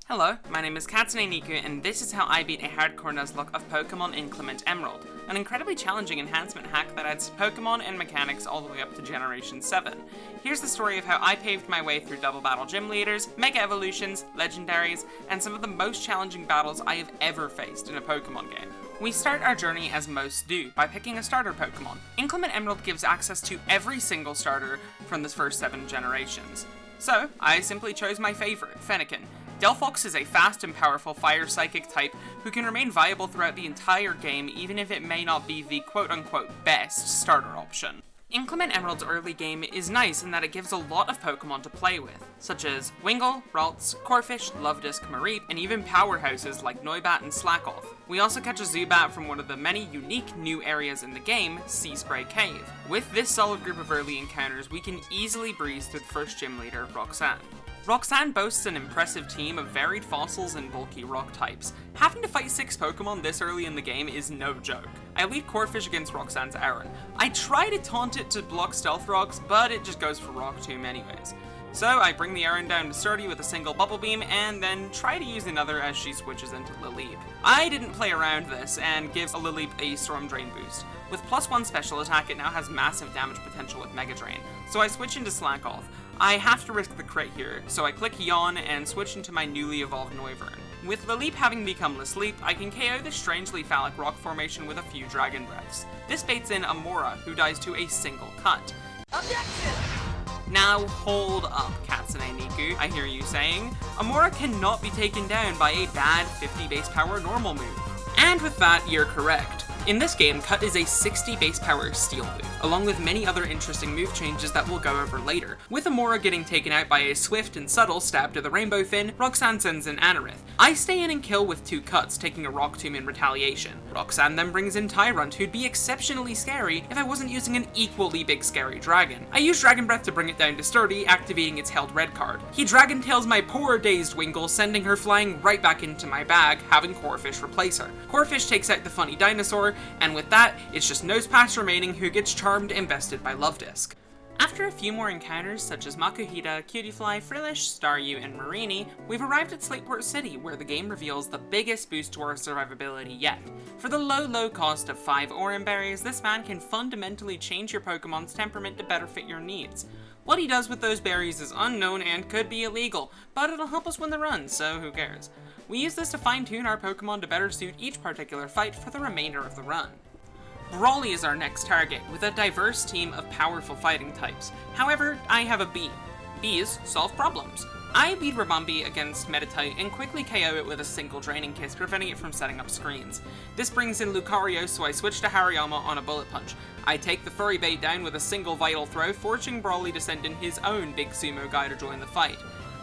Hello, my name is Katsune Niku, and this is how I beat a hardcore Nuzlocke of Pokemon Inclement Emerald, an incredibly challenging enhancement hack that adds Pokemon and mechanics all the way up to Generation 7. Here's the story of how I paved my way through double battle gym leaders, mega evolutions, legendaries, and some of the most challenging battles I have ever faced in a Pokemon game. We start our journey as most do, by picking a starter Pokemon. Inclement Emerald gives access to every single starter from the first 7 generations. So, I simply chose my favorite, Fennekin. Delphox is a fast and powerful fire psychic type who can remain viable throughout the entire game even if it may not be the quote-unquote best starter option. Inclement Emerald's early game is nice in that it gives a lot of Pokemon to play with, such as Wingull, Ralts, Corphish, Luvdisc, Mareep, and even powerhouses like Noibat and Slackoth. We also catch a Zubat from one of the many unique new areas in the game, Sea Spray Cave. With this solid group of early encounters, we can easily breeze through the first gym leader, Roxanne. Roxanne boasts an impressive team of varied fossils and bulky rock types. Having to fight 6 Pokemon this early in the game is no joke. I lead Corphish against Roxanne's Aron. I try to taunt it to block Stealth Rocks, but it just goes for Rock Tomb anyways. So I bring the Aron down to Sturdy with a single Bubble Beam, and then try to use another as she switches into Lileep. I didn't play around this, and gives a Lileep a Storm Drain boost. With +1 special attack, it now has massive damage potential with Mega Drain, so I switch into Slackoth. I have to risk the crit here, so I click Yawn and switch into my newly evolved Noivern. With Lileep having become Lileep, I can KO this strangely phallic rock formation with a few Dragon Breaths. This baits in Amora, who dies to a single cut. Objection! Now hold up, Katsune Niku, I hear you saying. Amora cannot be taken down by a bad 50 base power normal move. And with that, you're correct. In this game, Cut is a 60 base power steel move, along with many other interesting move changes that we'll go over later. With Amora getting taken out by a swift and subtle stab to the Rainbow Fin, Roxanne sends in Anorith. I stay in and kill with 2 cuts, taking a Rock Tomb in retaliation. Roxanne then brings in Tyrunt, who'd be exceptionally scary if I wasn't using an equally big scary dragon. I use Dragon Breath to bring it down to Sturdy, activating its held red card. He Dragon Tails my poor dazed Wingull, sending her flying right back into my bag, having Corphish replace her. Corphish takes out the funny dinosaur, and with that, it's just Nosepass remaining, who gets charmed and bested by Luvdisc. After a few more encounters such as Makuhita, Cutiefly, Frillish, Staryu, and Marini, we've arrived at Slateport City, where the game reveals the biggest boost to our survivability yet. For the low cost of 5 Oran Berries, this man can fundamentally change your Pokemon's temperament to better fit your needs. What he does with those berries is unknown and could be illegal, but it'll help us win the run, so who cares. We use this to fine-tune our Pokemon to better suit each particular fight for the remainder of the run. Brawly is our next target, with a diverse team of powerful fighting types. However, I have a Bee. Bees solve problems. I lead Ribombee against Meditite and quickly KO it with a single Draining Kiss, preventing it from setting up screens. This brings in Lucario, so I switch to Hariyama on a Bullet Punch. I take the Furry Bait down with a single Vital Throw, forcing Brawly to send in his own big sumo guy to join the fight.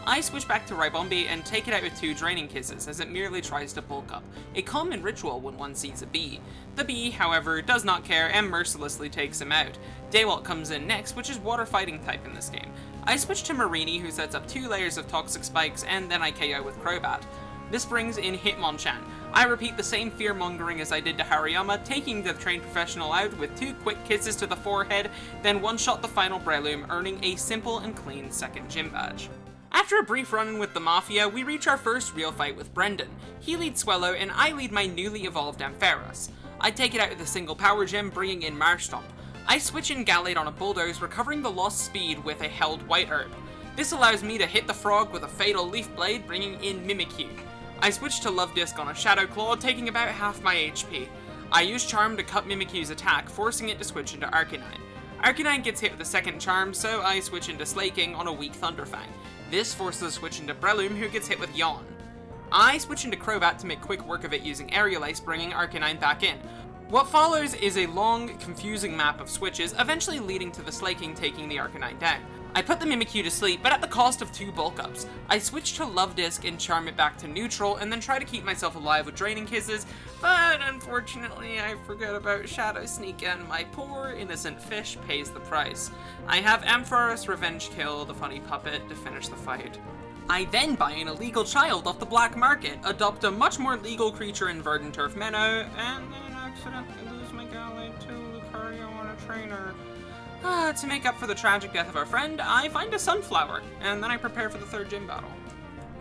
I switch back to Ribombee and take it out with 2 Draining Kisses, as it merely tries to bulk up, a common ritual when one sees a Bee. The Bee, however, does not care and mercilessly takes him out. Daywalt comes in next, which is water fighting type in this game. I switch to Marini, who sets up 2 layers of Toxic Spikes, and then I KO with Crobat. This brings in Hitmonchan. I repeat the same fear-mongering as I did to Hariyama, taking the trained professional out with 2 quick kisses to the forehead, then one-shot the final Breloom, earning a simple and clean second gym badge. After a brief run-in with the Mafia, we reach our first real fight with Brendan. He leads Swellow, and I lead my newly evolved Ampharos. I take it out with a single Power Gem, bringing in Marshtomp. I switch in Gallade on a Bulldoze, recovering the lost speed with a held White Herb. This allows me to hit the frog with a fatal Leaf Blade, bringing in Mimikyu. I switch to Luvdisc on a Shadow Claw, taking about half my HP. I use Charm to cut Mimikyu's attack, forcing it to switch into Arcanine. Arcanine gets hit with a second Charm, so I switch into Slaking on a weak Thunderfang. This forces a switch into Breloom, who gets hit with Yawn. I switch into Crobat to make quick work of it using Aerial Ace, bringing Arcanine back in. What follows is a long, confusing map of switches, eventually leading to the Slaking taking the Arcanine down. I put the Mimikyu to sleep, but at the cost of 2 bulk ups. I switch to Luvdisc and charm it back to neutral, and then try to keep myself alive with Draining Kisses, but unfortunately I forget about Shadow Sneak and my poor innocent fish pays the price. I have Ampharos Revenge Kill, the funny puppet, to finish the fight. I then buy an illegal child off the black market, adopt a much more legal creature in Verdant Turf Meadow, and then accidentally lose my Gallade to Lucario on a trainer. To make up for the tragic death of our friend, I find a sunflower, and then I prepare for the 3rd gym battle.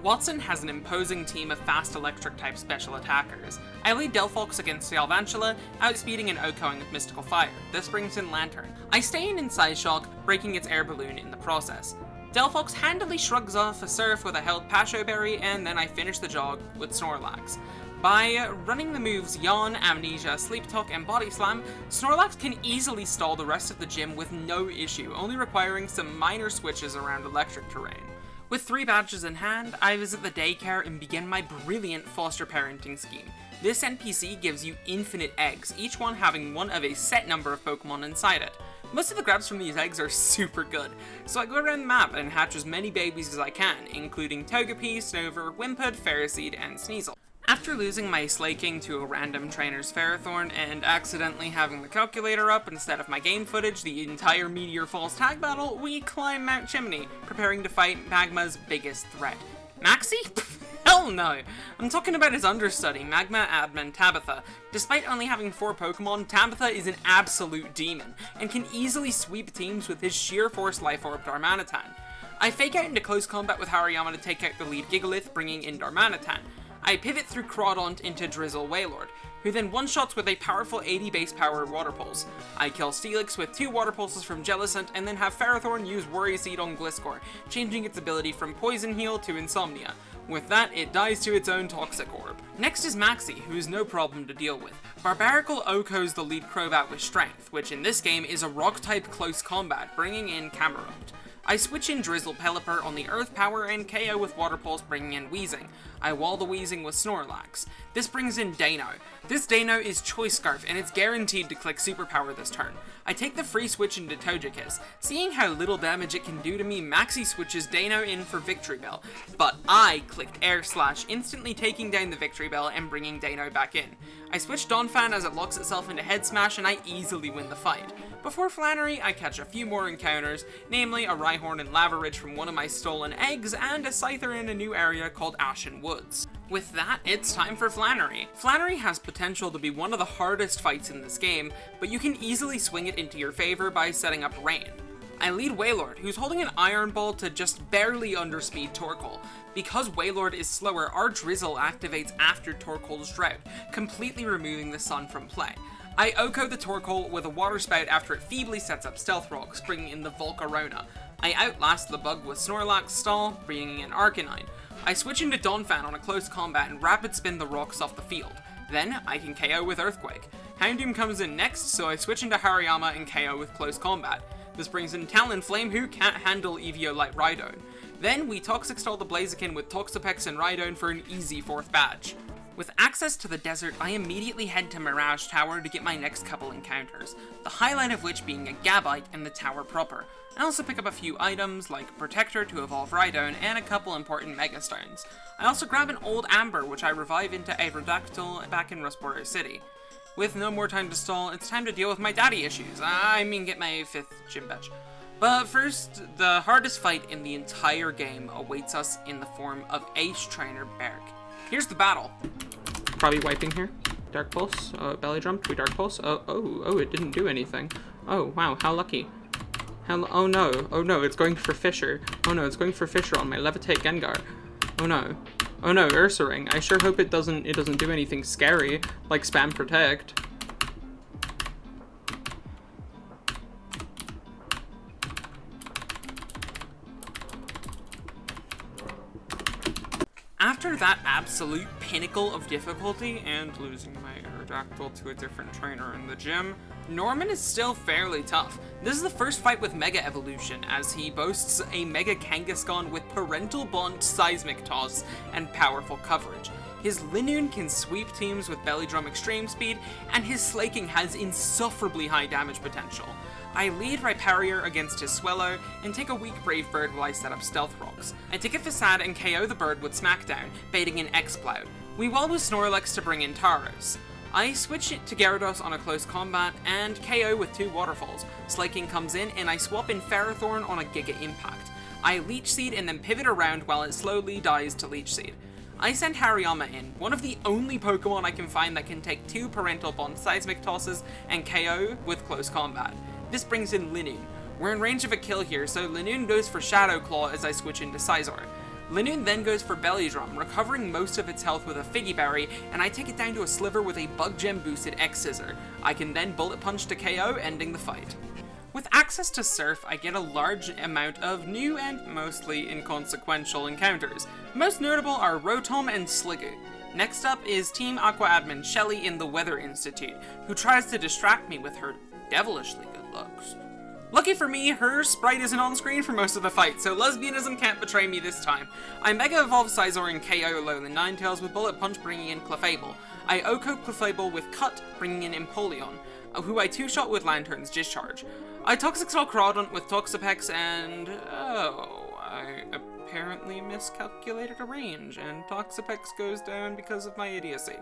Watson has an imposing team of fast electric-type special attackers. I lead Delphox against Salvantula, outspeeding and OHKOing with Mystical Fire. This brings in Lantern. I stay in Psyshock, breaking its air balloon in the process. Delphox handily shrugs off a Surf with a held Pasho Berry, and then I finish the job with Snorlax. By running the moves Yawn, Amnesia, Sleep Talk, and Body Slam, Snorlax can easily stall the rest of the gym with no issue, only requiring some minor switches around electric terrain. With 3 badges in hand, I visit the daycare and begin my brilliant foster parenting scheme. This NPC gives you infinite eggs, each one having one of a set number of Pokemon inside it. Most of the grabs from these eggs are super good, so I go around the map and hatch as many babies as I can, including Togepi, Snover, Wimpod, Ferroseed, and Sneasel. After losing my Slaking to a random trainer's Ferrothorn and accidentally having the calculator up instead of my game footage the entire Meteor Falls tag battle, we climb Mount Chimney, preparing to fight Magma's biggest threat. Maxie? Hell no! I'm talking about his understudy, Magma Admin Tabitha. Despite only having 4 Pokemon, Tabitha is an absolute demon, and can easily sweep teams with his sheer force Life Orb Darmanitan. I fake out into close combat with Hariyama to take out the lead Gigalith, bringing in Darmanitan. I pivot through Crawdaunt into Drizzle Wailord, who then one-shots with a powerful 80 base power Water Pulse. I kill Steelix with 2 Water Pulses from Jellicent, and then have Ferrothorn use Worry Seed on Gliscor, changing its ability from Poison Heal to Insomnia. With that, it dies to its own Toxic Orb. Next is Maxie, who is no problem to deal with. Barbarical OHKOs the lead Crobat with Strength, which in this game is a Rock-type close combat, bringing in Camerupt. I switch in Drizzle Pelipper on the Earth Power and KO with Water Pulse, bringing in Weezing. I wall the Weezing with Snorlax. This brings in Dano. This Dano is Choice Scarf, and it's guaranteed to click Superpower this turn. I take the free switch into Togekiss. Seeing how little damage it can do to me, Maxie switches Dano in for Victory Bell, but I clicked Air Slash, instantly taking down the Victory Bell and bringing Dano back in. I switch Donphan as it locks itself into Head Smash, and I easily win the fight. Before Flannery, I catch a few more encounters, namely a Rhyhorn and Lava Ridge from one of my stolen eggs, and a Scyther in a new area called Ashen Woods. With that, it's time for Flannery. Flannery has potential to be one of the hardest fights in this game, but you can easily swing it into your favor by setting up Rain. I lead Wailord, who's holding an Iron Ball to just barely underspeed Torkoal. Because Wailord is slower, our Drizzle activates after Torkoal's Drought, completely removing the Sun from play. I OHKO the Torkoal with a Water Spout after it feebly sets up Stealth Rocks, bringing in the Volcarona. I outlast the bug with Snorlax Stall, bringing in Arcanine. I switch into Donphan on a close combat and rapid spin the rocks off the field. Then, I can KO with Earthquake. Houndoom comes in next, so I switch into Hariyama and KO with close combat. This brings in Talonflame, who can't handle Eviolite Rhydon. Then, we Toxic Stall the Blaziken with Toxapex and Rhydon for an easy 4th badge. With access to the desert, I immediately head to Mirage Tower to get my next couple encounters, the highlight of which being a Gabite and the tower proper. I also pick up a few items, like Protector to evolve Rhydon, and a couple important Megastones. I also grab an old Amber, which I revive into Aerodactyl back in Rustboro City. With no more time to stall, it's time to deal with my daddy issues. I mean, get my 5th gym badge. But first, the hardest fight in the entire game awaits us in the form of Ace Trainer Berg. Here's the battle. Probably wiping here. Dark Pulse, Belly Drum, we Dark Pulse. Oh, it didn't do anything. Oh, wow, how lucky. Oh no, it's going for Fisher. Oh no, it's going for Fisher on my Levitate Gengar. Oh no, Ursaring. I sure hope it doesn't do anything scary, like spam Protect. After that absolute pinnacle of difficulty, and losing my Aerodactyl to a different trainer in the gym, Norman is still fairly tough. This is the first fight with Mega Evolution, as he boasts a Mega Kangaskhan with Parental Bond Seismic Toss and powerful coverage. His Linoone can sweep teams with Belly Drum Extreme Speed, and his Slaking has insufferably high damage potential. I lead Rhyparior against his Swellow, and take a weak Brave Bird while I set up Stealth Rocks. I take a Facade and KO the bird with Smackdown, baiting in X-Cloud. We wall with Snorlax to bring in Tauros. I switch it to Gyarados on a close combat, and KO with 2 Waterfalls. Slaking comes in, and I swap in Ferrothorn on a Giga Impact. I Leech Seed and then pivot around while it slowly dies to Leech Seed. I send Hariyama in, one of the only Pokemon I can find that can take 2 Parental Bond Seismic Tosses and KO with close combat. This brings in Linoone. We're in range of a kill here, so Linoone goes for Shadow Claw as I switch into Scizor. Linoon then goes for Belly Drum, recovering most of its health with a Figgy Berry, and I take it down to a sliver with a Bug Gem boosted X Scissor. I can then Bullet Punch to KO, ending the fight. With access to Surf, I get a large amount of new and mostly inconsequential encounters. Most notable are Rotom and Sliggoo. Next up is Team Aqua admin Shelly in the Weather Institute, who tries to distract me with her devilishly good looks. Lucky for me, her sprite isn't on screen for most of the fight, so lesbianism can't betray me this time. I Mega Evolve Scizor and KO Alolan Ninetales with Bullet Punch bringing in Clefable. I Oko Clefable with Cut bringing in Empoleon, who I two-shot with Lantern's Discharge. I Toxic Skull Crawdaunt with Toxapex and... oh, I apparently miscalculated a range, and Toxapex goes down because of my idiocy.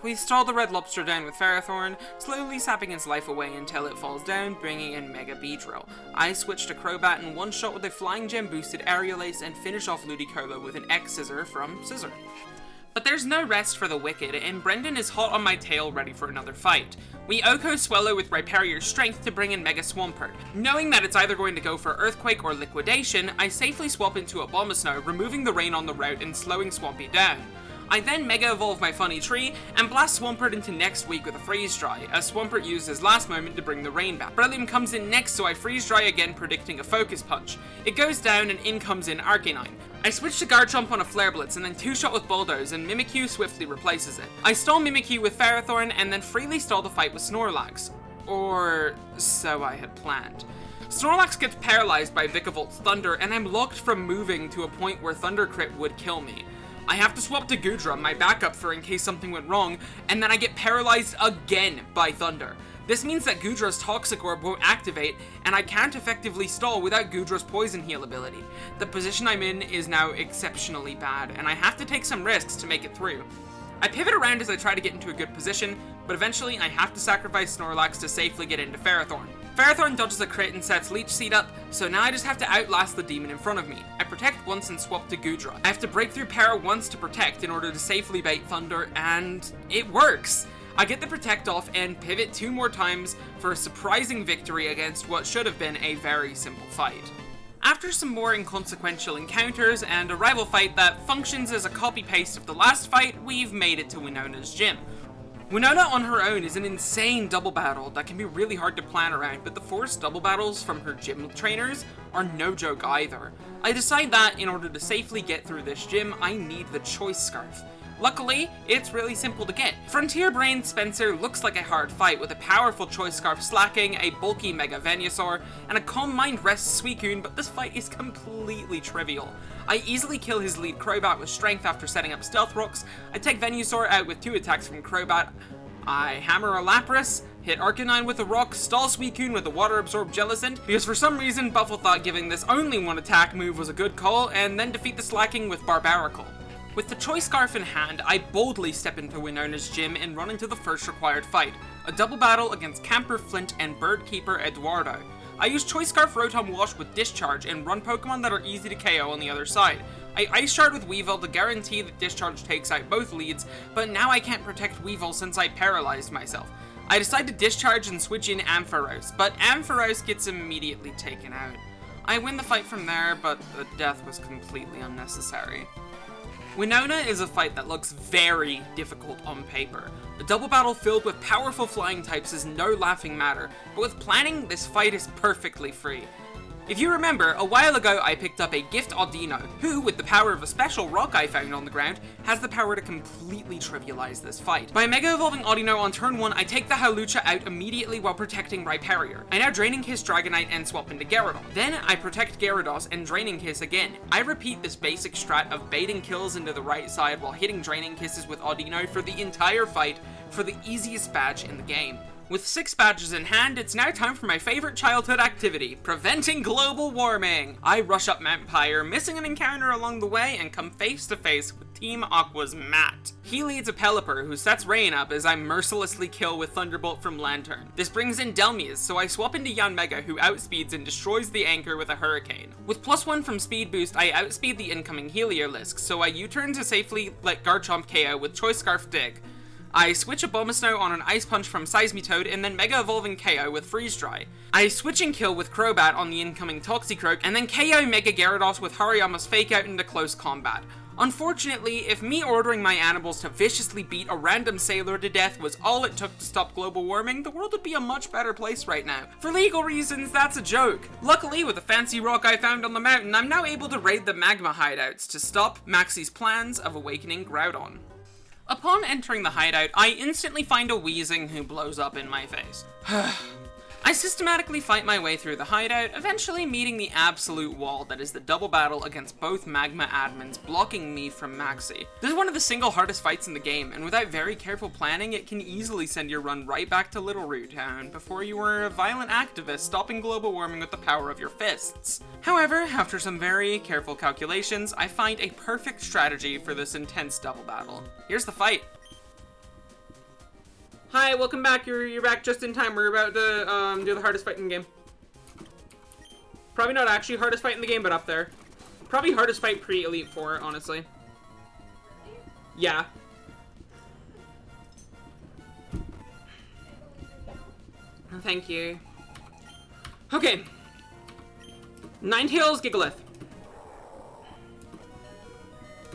We stall the Red Lobster down with Ferrothorn, slowly sapping its life away until it falls down, bringing in Mega Beedrill. I switch to Crobat and one-shot with a Flying Gem boosted Aerial Ace and finish off Ludicolo with an X Scissor from Scissor. But there's no rest for the wicked, and Brendan is hot on my tail ready for another fight. We Oko Swellow with Rhyperior's Strength to bring in Mega Swampert. Knowing that it's either going to go for Earthquake or Liquidation, I safely swap into Abomasnow, removing the rain on the route and slowing Swampy down. I then Mega Evolve my Funny Tree, and blast Swampert into next week with a Freeze Dry, as Swampert used his last moment to bring the rain back. Breloom comes in next, so I Freeze Dry again, predicting a Focus Punch. It goes down, and in comes in Arcanine. I switch to Garchomp on a Flare Blitz, and then two-shot with Bulldoze, and Mimikyu swiftly replaces it. I stall Mimikyu with Ferrothorn, and then freely stall the fight with Snorlax. Or so I had planned. Snorlax gets paralyzed by Vikavolt Thunder, and I'm locked from moving to a point where Thunder Crit would kill me. I have to swap to Goodra, my backup for in case something went wrong, and then I get paralyzed again by Thunder. This means that Goodra's Toxic Orb won't activate, and I can't effectively stall without Goodra's Poison Heal ability. The position I'm in is now exceptionally bad, and I have to take some risks to make it through. I pivot around as I try to get into a good position, but eventually I have to sacrifice Snorlax to safely get into Ferrothorn. Ferrothorn dodges a crit and sets Leech Seed up, so now I just have to outlast the demon in front of me. I protect once and swap to Goodra. I have to break through Para once to protect in order to safely bait Thunder, and it works! I get the protect off and pivot 2 more times for a surprising victory against what should have been a very simple fight. After some more inconsequential encounters and a rival fight that functions as a copy-paste of the last fight, we've made it to Winona's gym. Winona on her own is an insane double battle that can be really hard to plan around, but the forced double battles from her gym trainers are no joke either. I decide that in order to safely get through this gym, I need the Choice Scarf. Luckily, it's really simple to get. Frontier Brain Spencer looks like a hard fight with a powerful Choice Scarf slacking, a bulky Mega Venusaur, and a Calm Mind Rest Suicune, but this fight is completely trivial. I easily kill his lead Crobat with Strength after setting up Stealth Rocks. I take Venusaur out with 2 attacks from Crobat. I hammer a Lapras, hit Arcanine with a rock, stall Suicune with a Water Absorb Jellicent, because for some reason Buffle thought giving this only 1 attack move was a good call, and then defeat the slacking with Barbaracle. With the Choice Scarf in hand, I boldly step into Winona's gym and run into the first required fight, a double battle against Camper Flint and Birdkeeper Eduardo. I use Choice Scarf Rotom Wash with Discharge and run Pokemon that are easy to KO on the other side. I Ice Shard with Weavile to guarantee that Discharge takes out both leads, but now I can't protect Weavile since I paralyzed myself. I decide to Discharge and switch in Ampharos, but Ampharos gets immediately taken out. I win the fight from there, but the death was completely unnecessary. Winona is a fight that looks very difficult on paper. A double battle filled with powerful flying types is no laughing matter, but with planning, this fight is perfectly free. If you remember, a while ago I picked up a Gift Audino, who, with the power of a special rock I found on the ground, has the power to completely trivialize this fight. By Mega Evolving Audino on turn 1, I take the Hawlucha out immediately while protecting Rhyperior. I now Draining Kiss Dragonite and swap into Gyarados. Then I protect Gyarados and Draining Kiss again. I repeat this basic strat of baiting kills into the right side while hitting Draining Kisses with Audino for the entire fight for the easiest badge in the game. With 6 badges in hand, it's now time for my favorite childhood activity, preventing global warming. I rush up Mount Pyre, missing an encounter along the way, and come face to face with Team Aqua's Matt. He leads a Pelipper, who sets Rain up as I mercilessly kill with Thunderbolt from Lantern. This brings in Delmias, so I swap into Yanmega, who outspeeds and destroys the Anchor with a Hurricane. With +1 from Speed Boost, I outspeed the incoming Heliolisk, so I U-turn to safely let Garchomp KO with Choice Scarf Dig. I switch Abomasnow on an Ice Punch from Seismitoad, and then Mega Evolving KO with Freeze Dry. I switch and kill with Crobat on the incoming Toxicroak, and then KO Mega Gyarados with Hariyama's Fake Out into close combat. Unfortunately, if me ordering my animals to viciously beat a random sailor to death was all it took to stop global warming, the world would be a much better place right now. For legal reasons, that's a joke. Luckily, with a fancy rock I found on the mountain, I'm now able to raid the Magma hideouts to stop Maxie's plans of awakening Groudon. Upon entering the hideout, I instantly find a Weezing who blows up in my face. I systematically fight my way through the hideout, eventually meeting the absolute wall that is the double battle against both Magma admins, blocking me from Maxie. This is one of the single hardest fights in the game, and without very careful planning, it can easily send your run right back to Little Root Town before you were a violent activist stopping global warming with the power of your fists. However, after some very careful calculations, I find a perfect strategy for this intense double battle. Here's the fight. Hi, welcome back. You're back just in time. We're about to do the hardest fight in the game. Probably not actually hardest fight in the game, but up there. Probably hardest fight pre-Elite Four, honestly. Yeah. Thank you. Okay. Ninetales Gigalith.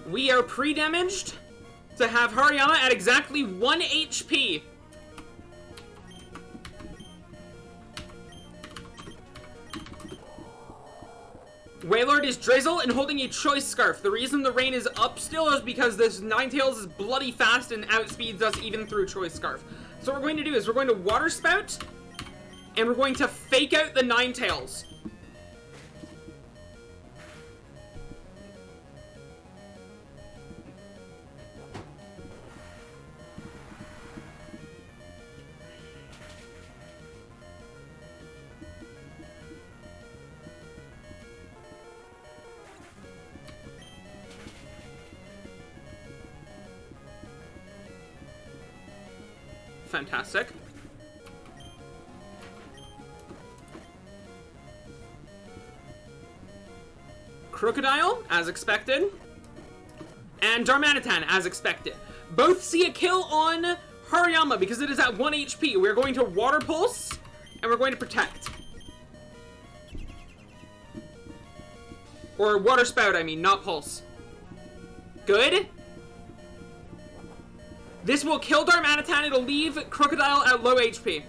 We are pre-damaged to have Hariyama at exactly 1 HP. Wailord is Drizzle and holding a Choice Scarf. The reason the rain is up still is because this Ninetales is bloody fast and outspeeds us even through Choice Scarf. So what we're going to do is we're going to Water Spout, and we're going to Fake Out the Ninetales. Fantastic. Crocodile, as expected. And Darmanitan, as expected. Both see a kill on Hariyama because it is at 1 HP. We're going to Water Pulse, and we're going to Protect. Or Water Spout, I mean, not Pulse. Good. This will kill Darmanitan, it'll leave Crocodile at low HP.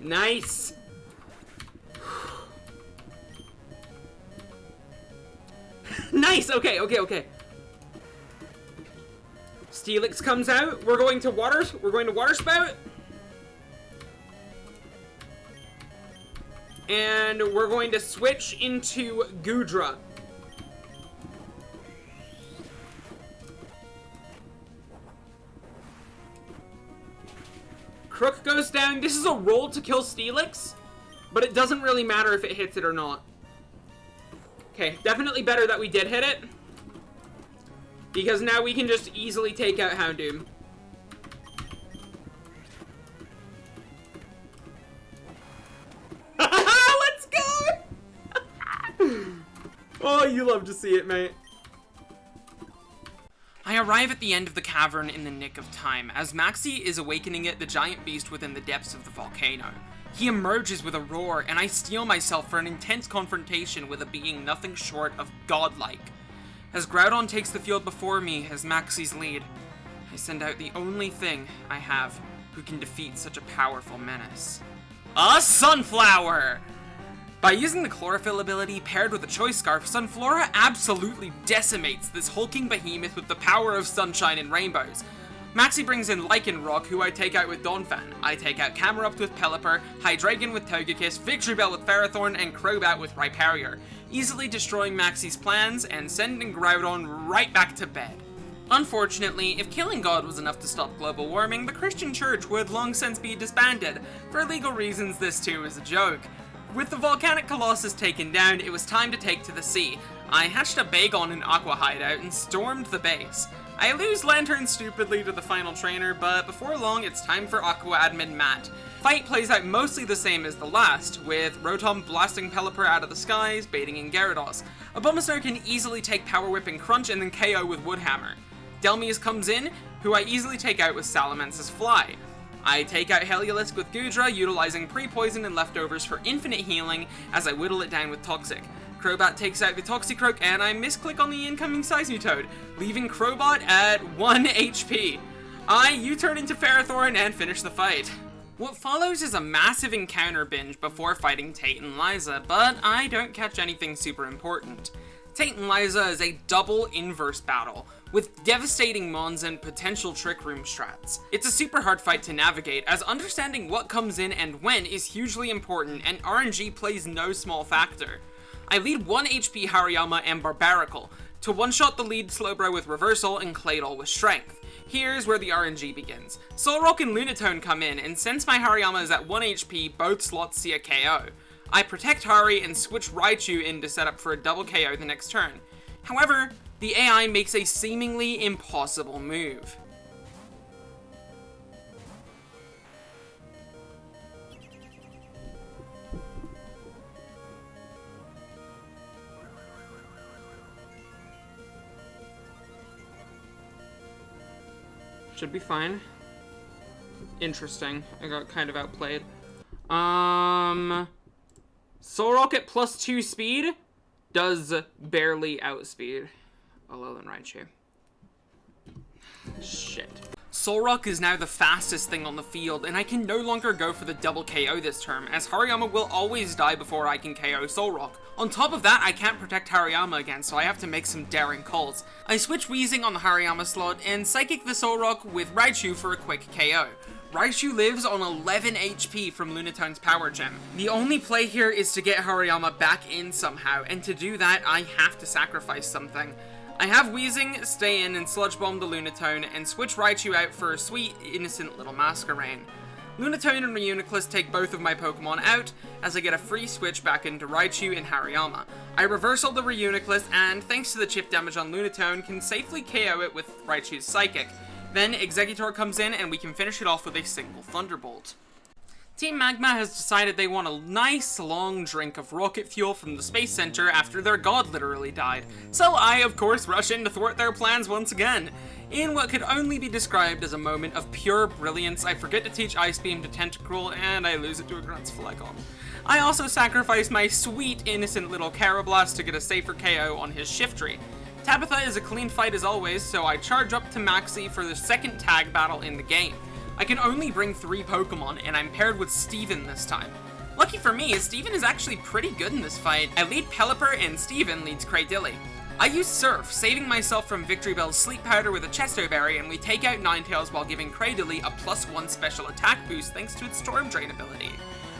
Nice! Nice! Okay. Steelix comes out, we're going to Water Spout. And we're going to switch into Goodra. Crook goes down. This is a roll to kill Steelix, but it doesn't really matter if it hits it or not. Okay, definitely better that we did hit it, because now we can just easily take out Houndoom. Oh, you love to see it, mate. I arrive at the end of the cavern in the nick of time, as Maxie is awakening the giant beast within the depths of the volcano. He emerges with a roar, and I steel myself for an intense confrontation with a being nothing short of godlike. As Groudon takes the field before me as Maxie's lead, I send out the only thing I have who can defeat such a powerful menace. A Sunflower! By using the Chlorophyll ability paired with a Choice Scarf, Sunflora absolutely decimates this hulking behemoth with the power of sunshine and rainbows. Maxie brings in Lycanroc, who I take out with Donphan. I take out Camerupt with Pelipper, Hydreigon with Togekiss, Victreebel with Ferrothorn, and Crobat with Rhyperior, easily destroying Maxie's plans and sending Groudon right back to bed. Unfortunately, if killing God was enough to stop global warming, the Christian Church would long since be disbanded. For legal reasons, this too is a joke. With the volcanic colossus taken down, it was time to take to the sea. I hatched a Bagon in Aqua hideout and stormed the base. I lose Lantern stupidly to the final trainer, but before long it's time for Aqua admin Matt. Fight plays out mostly the same as the last, with Rotom blasting Pelipper out of the skies, baiting in Gyarados. Abomasnow can easily take Power Whip and Crunch and then KO with Woodhammer. Delmius comes in, who I easily take out with Salamance's Fly. I take out Heliolisk with Goodra, utilizing pre-poison and leftovers for infinite healing as I whittle it down with Toxic. Crobat takes out the Toxicroak and I misclick on the incoming Seismitoad, leaving Crobot at 1 HP. I U-turn into Ferrothorn and finish the fight. What follows is a massive encounter binge before fighting Tate and Liza, but I don't catch anything super important. Tate and Liza is a double inverse battle, with devastating mons and potential Trick Room strats. It's a super hard fight to navigate, as understanding what comes in and when is hugely important, and RNG plays no small factor. I lead 1 HP Hariyama and Barbaracle, to one-shot the lead Slowbro with Reversal and Claydol with Strength. Here's where the RNG begins. Solrock and Lunatone come in, and since my Hariyama is at 1 HP, both slots see a KO. I protect Hari and switch Raichu in to set up for a double KO the next turn. However, the AI makes a seemingly impossible move. Should be fine. Interesting. I got kind of outplayed. Solrock at +2 speed does barely outspeed Alolan Raichu. Shit. Solrock is now the fastest thing on the field, and I can no longer go for the double KO this turn, as Hariyama will always die before I can KO Solrock. On top of that, I can't protect Hariyama again, so I have to make some daring calls. I switch Weezing on the Hariyama slot, and Psychic the Solrock with Raichu for a quick KO. Raichu lives on 11 HP from Lunatone's Power Gem. The only play here is to get Hariyama back in somehow, and to do that, I have to sacrifice something. I have Weezing stay in and Sludge Bomb the Lunatone, and switch Raichu out for a sweet, innocent little Masquerain. Lunatone and Reuniclus take both of my Pokemon out, as I get a free switch back into Raichu and Hariyama. I reversal the Reuniclus, and thanks to the chip damage on Lunatone, can safely KO it with Raichu's Psychic. Then Exeggutor comes in, and we can finish it off with a single Thunderbolt. Team Magma has decided they want a nice long drink of rocket fuel from the Space Center after their god literally died, so I of course rush in to thwart their plans once again. In what could only be described as a moment of pure brilliance, I forget to teach Ice Beam to Tentacruel, and I lose it to a Grunt's Flegon. I also sacrifice my sweet innocent little Carablast to get a safer KO on his Shiftry. Tabitha is a clean fight as always, so I charge up to Maxie for the second tag battle in the game. I can only bring 3 Pokemon, and I'm paired with Steven this time. Lucky for me, Steven is actually pretty good in this fight. I lead Pelipper, and Steven leads Cradilly. I use Surf, saving myself from Victory Bell's Sleep Powder with a Chesto Berry, and we take out Ninetales while giving Cradilly a +1 special attack boost thanks to its Storm Drain ability.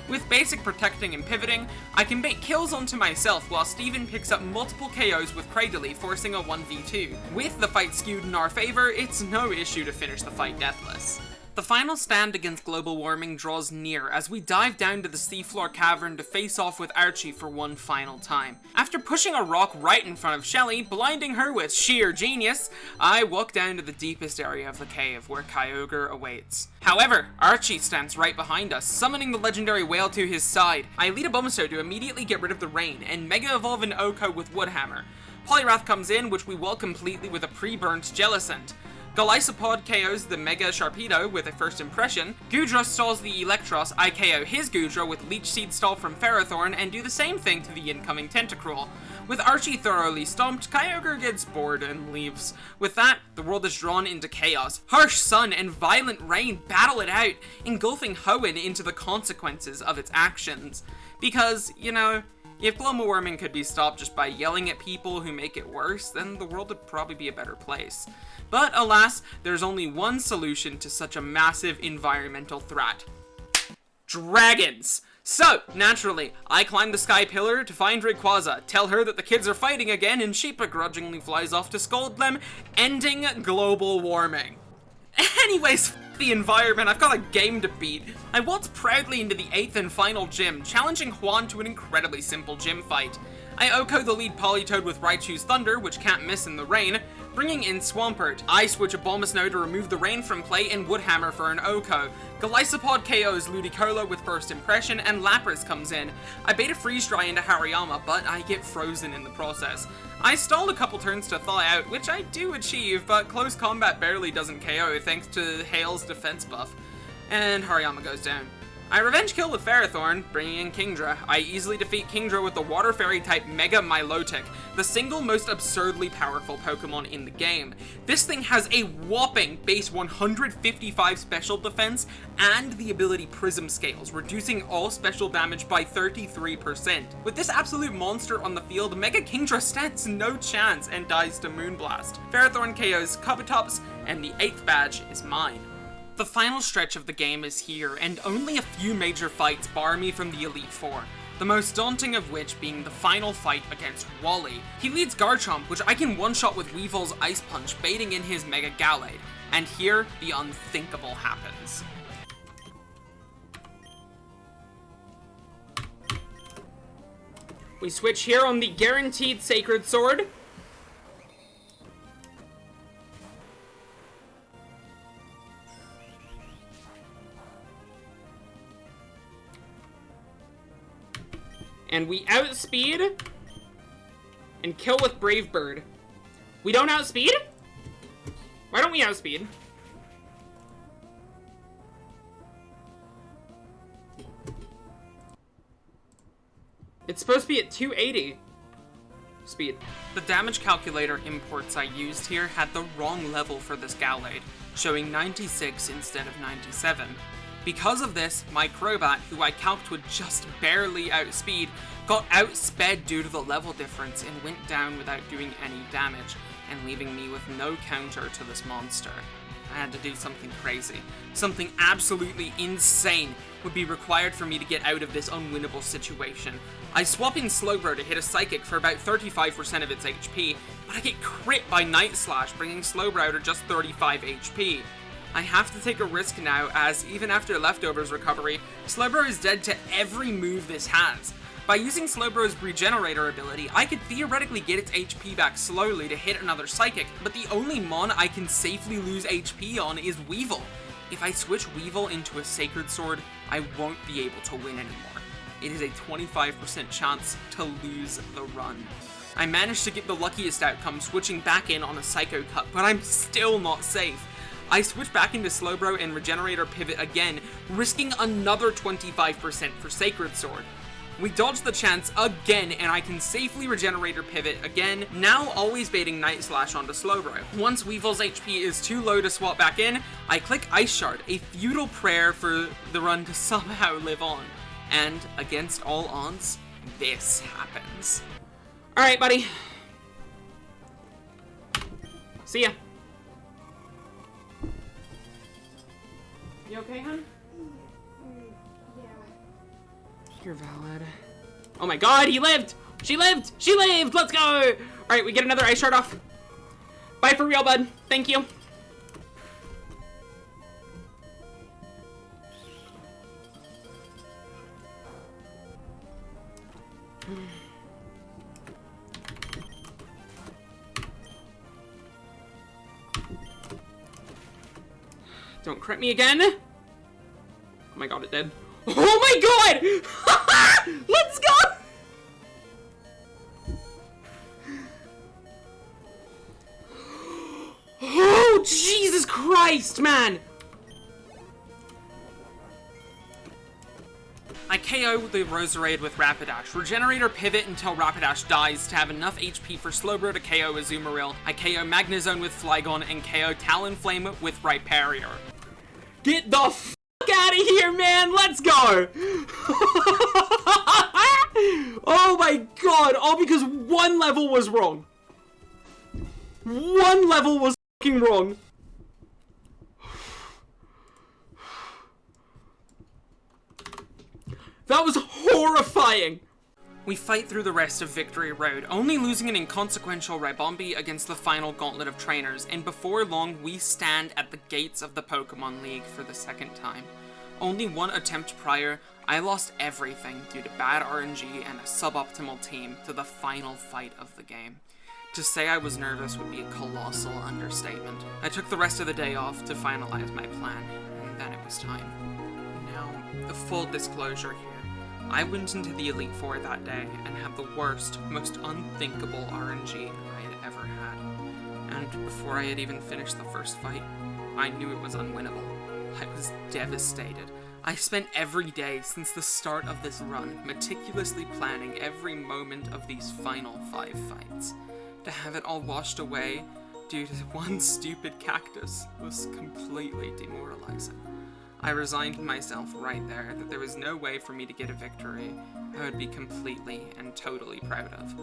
With basic protecting and pivoting, I can bait kills onto myself while Steven picks up multiple KOs with Cradilly, forcing a 1v2. With the fight skewed in our favor, it's no issue to finish the fight deathless. The final stand against global warming draws near as we dive down to the seafloor cavern to face off with Archie for one final time. After pushing a rock right in front of Shelly, blinding her with sheer genius, I walk down to the deepest area of the cave where Kyogre awaits. However, Archie stands right behind us, summoning the legendary whale to his side. I lead Abomasnow to immediately get rid of the rain and Mega Evolve an Oko with Woodhammer. Poliwrath comes in, which we wall completely with a pre-burnt Jellicent. Golisopod KOs the Mega Sharpedo with a first impression. Goodra stalls the Electros, I KO his Goodra with Leech Seed stall from Ferrothorn and do the same thing to the incoming Tentacruel. With Archie thoroughly stomped, Kyogre gets bored and leaves. With that, the world is drawn into chaos. Harsh sun and violent rain battle it out, engulfing Hoenn into the consequences of its actions. Because, you know, if global warming could be stopped just by yelling at people who make it worse, then the world would probably be a better place. But alas, there's only one solution to such a massive environmental threat. Dragons! So, naturally, I climb the sky pillar to find Rayquaza, tell her that the kids are fighting again, and she begrudgingly flies off to scold them, ending global warming. Anyways, f the environment, I've got a game to beat. I waltz proudly into the 8th and final gym, challenging Juan to an incredibly simple gym fight. I Oko the lead Politoed with Raichu's Thunder, which can't miss in the rain, Bringing in Swampert, I switch a Bulma to remove the rain from play and Woodhammer for an Oko. Glacia KOs Ludicolo with First Impression, and Lapras comes in. I bait a Freeze Dry into Hariyama, but I get frozen in the process. I stalled a couple turns to thaw out, which I do achieve, but close combat barely doesn't KO thanks to Hale's defense buff. And Hariyama goes down. I revenge kill with Ferrothorn, bringing in Kingdra. I easily defeat Kingdra with the Water Fairy type Mega Milotic, the single most absurdly powerful Pokemon in the game. This thing has a whopping base 155 special defense and the ability Prism Scales, reducing all special damage by 33%. With this absolute monster on the field, Mega Kingdra stands no chance and dies to Moonblast. Ferrothorn KOs Kabutops, and the 8th badge is mine. The final stretch of the game is here, and only a few major fights bar me from the Elite Four. The most daunting of which being the final fight against Wally. He leads Garchomp, which I can one-shot with Weevil's Ice Punch, baiting in his Mega Gallade. And here, the unthinkable happens. We switch here on the guaranteed Sacred Sword. And we outspeed and kill with Brave Bird. We don't outspeed? Why don't we outspeed? It's supposed to be at 280 speed. The damage calculator imports I used here had the wrong level for this Gallade, showing 96 instead of 97. Because of this, my Crobat, who I calced would just barely outspeed, got outsped due to the level difference and went down without doing any damage, and leaving me with no counter to this monster. I had to do something crazy. Something absolutely insane would be required for me to get out of this unwinnable situation. I swap in Slowbro to hit a Psychic for about 35% of its HP, but I get crit by Night Slash, bringing Slowbro to just 35 HP. I have to take a risk now, as even after Leftovers recovery, Slowbro is dead to every move this has. By using Slowbro's Regenerator ability, I could theoretically get its HP back slowly to hit another Psychic, but the only Mon I can safely lose HP on is Weevil. If I switch Weevil into a Sacred Sword, I won't be able to win anymore. It is a 25% chance to lose the run. I managed to get the luckiest outcome switching back in on a Psycho Cut, but I'm still not safe. I switch back into Slowbro and Regenerator Pivot again, risking another 25% for Sacred Sword. We dodge the chance again, and I can safely Regenerator Pivot again, now always baiting Night Slash onto Slowbro. Once Weevil's HP is too low to swap back in, I click Ice Shard, a futile prayer for the run to somehow live on. And, against all odds, this happens. Alright, buddy. See ya. You okay, hon? Yeah. You're valid. Oh my god, he lived! She lived! She lived! Let's go! Alright, we get another Ice Shard off. Bye for real, bud. Thank you. Don't crit me again. Oh my god, it did. Oh my god! Let's go! Oh, Jesus Christ, man! I KO the Roserade with Rapidash, Regenerator Pivot until Rapidash dies to have enough HP for Slowbro to KO Azumarill. I KO Magnezone with Flygon and KO Talonflame with Rhyperior. Get the f*** out of here, man! Let's go! Oh my god! All because one level was wrong. One level was f***ing wrong. That was horrifying! We fight through the rest of Victory Road, only losing an inconsequential Ribombee against the final gauntlet of trainers, and before long we stand at the gates of the Pokemon League for the second time. Only one attempt prior, I lost everything due to bad RNG and a suboptimal team to the final fight of the game. To say I was nervous would be a colossal understatement. I took the rest of the day off to finalize my plan, and then it was time. Now, a full disclosure here. I went into the Elite Four that day and had the worst, most unthinkable RNG I had ever had. And before I had even finished the first fight, I knew it was unwinnable. I was devastated. I spent every day since the start of this run meticulously planning every moment of these final 5 fights. To have it all washed away due to one stupid cactus was completely demoralizing. I resigned myself right there that there was no way for me to get a victory I would be completely and totally proud of.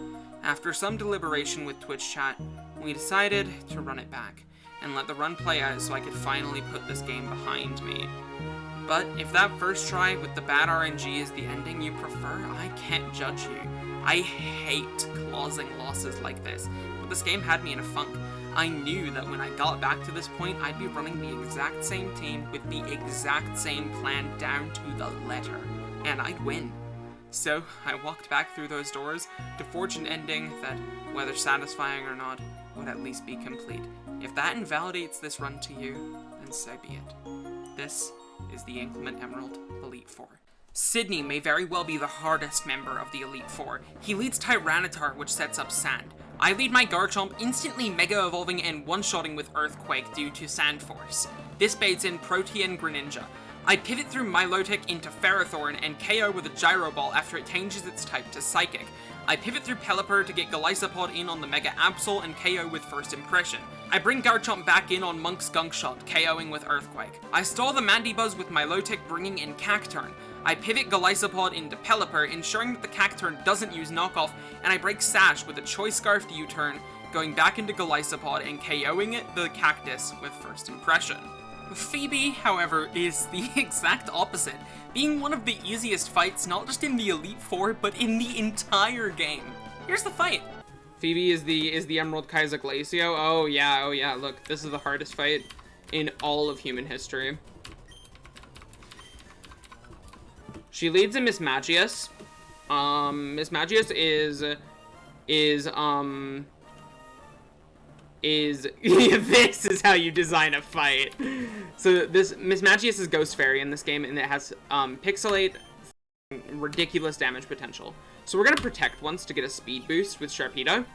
After some deliberation with Twitch chat, we decided to run it back and let the run play out so I could finally put this game behind me. But if that first try with the bad RNG is the ending you prefer, I can't judge you. I hate causing losses like this, but this game had me in a funk. I knew that when I got back to this point, I'd be running the exact same team with the exact same plan down to the letter, and I'd win. So I walked back through those doors to forge an ending that, whether satisfying or not, would at least be complete. If that invalidates this run to you, then so be it. This is the Inclement Emerald Elite Four. Sidney may very well be the hardest member of the Elite Four. He leads Tyranitar, which sets up Sand. I lead my Garchomp, instantly Mega Evolving and one-shotting with Earthquake due to Sand Force. This baits in Protean Greninja. I pivot through Milotic into Ferrothorn and KO with a Gyro Ball after it changes its type to Psychic. I pivot through Pelipper to get Glacia in on the Mega Absol and KO with First Impression. I bring Garchomp back in on Monk's Gunk Shot, KOing with Earthquake. I stall the Mandibuzz with Milotic, bringing in Cacturn. I pivot Glacia into Pelipper, ensuring that the Cacturn doesn't use Knockoff, and I break Sash with a Choice Scarf U-turn, going back into Glacia and KOing the Cactus with First Impression. Phoebe, however, is the exact opposite, being one of the easiest fights not just in the Elite Four, but in the entire game. Here's the fight. Phoebe is the Emerald Kaiser Glacio. Oh yeah, look, this is the hardest fight in all of human history. She leads in Miss Magius. Miss Magius is this is how you design a fight. So this Miss Magius is Ghost Fairy in this game, and it has Pixelate, ridiculous damage potential. So we're gonna protect once to get a speed boost with Sharpedo.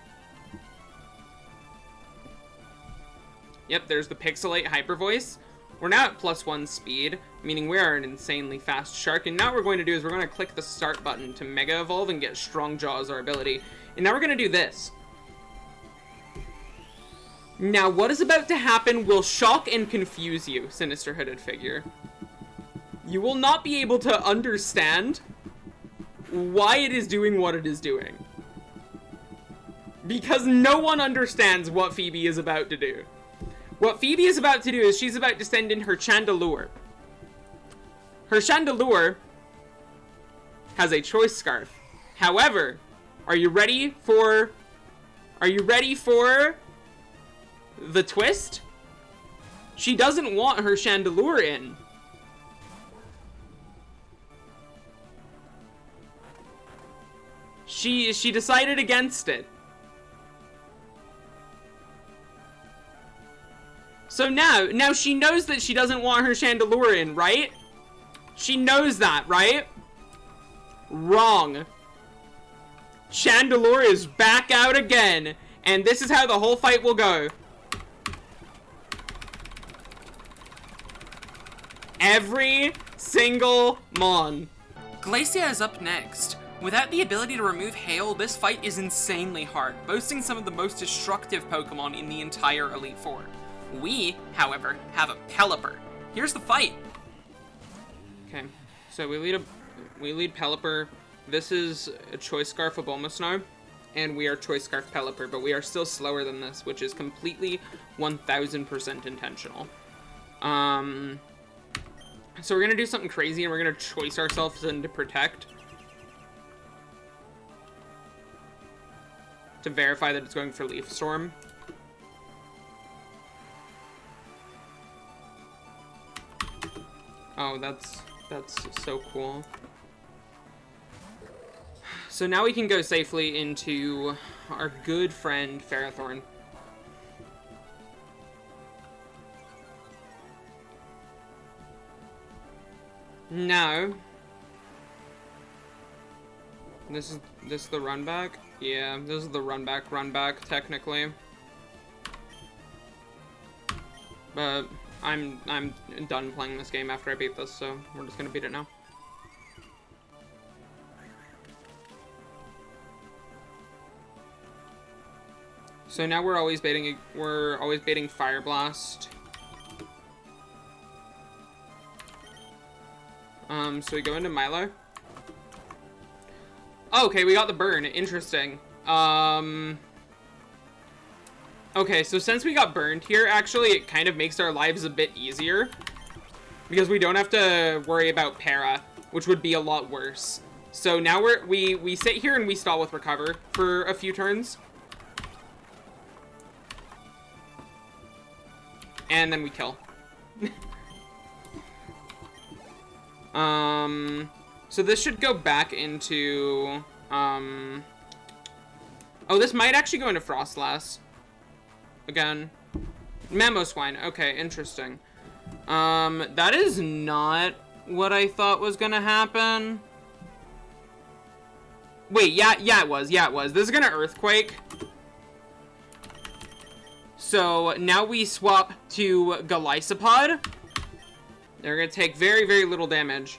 Yep, there's the Pixelate Hyper Voice. We're now at +1 speed, meaning we are an insanely fast shark, and now what we're going to do is we're going to click the start button to Mega Evolve and get Strong Jaw as our ability. And now we're going to do this. Now, what is about to happen will shock and confuse you, Sinister Hooded Figure. You will not be able to understand why it is doing what it is doing. Because no one understands what Phoebe is about to do. What Phoebe is about to do is she's about to send in her Chandelure. Her Chandelure has a Choice Scarf. However, are you ready for the twist? She doesn't want her Chandelure in. She decided against it. So now she knows that she doesn't want her Chandelure in, right? She knows that, right? Wrong. Chandelure is back out again, and this is how the whole fight will go. Every single mon. Glacia is up next. Without the ability to remove Hail, this fight is insanely hard, boasting some of the most destructive Pokemon in the entire Elite Four. We, however, have a Pelipper. Here's the fight. Okay, so we lead Pelipper. This is a Choice Scarf of Bulmasnow, and we are Choice Scarf Pelipper, but we are still slower than this, which is completely 1000% intentional. So we're gonna do something crazy, and we're gonna choice ourselves into Protect to verify that it's going for Leaf Storm. Oh, that's so cool. So now we can go safely into our good friend Ferrothorn. Now, this is the run back? Yeah, this is the run back technically. But I'm done playing this game after I beat this, so we're just gonna beat it now. So now we're always baiting Fire Blast. So we go into Milo. Oh, okay, we got the burn. Interesting. Okay, so since we got burned here, actually, it kind of makes our lives a bit easier. Because we don't have to worry about para, which would be a lot worse. So now we sit here and we stall with recover for a few turns. And then we kill. So this should go back into, oh, this might actually go into Frostlass. Again. Mamoswine. Okay, interesting. That is not what I thought was gonna happen. Wait, yeah, it was. This is gonna Earthquake. So now we swap to Glacia. They're gonna take very, very little damage.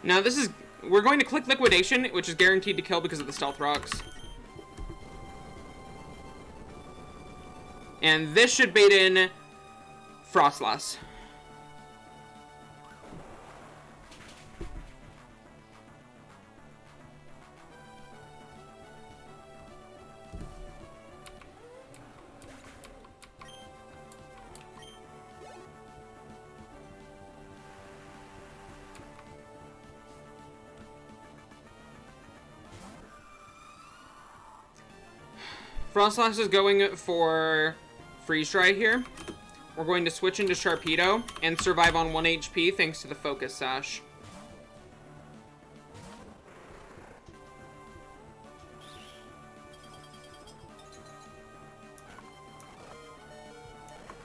Now we're going to click Liquidation, which is guaranteed to kill because of the Stealth Rocks. And this should bait in Frostlass. Frostlass is going for Freeze Dry here. We're going to switch into Sharpedo and survive on 1 HP thanks to the Focus Sash.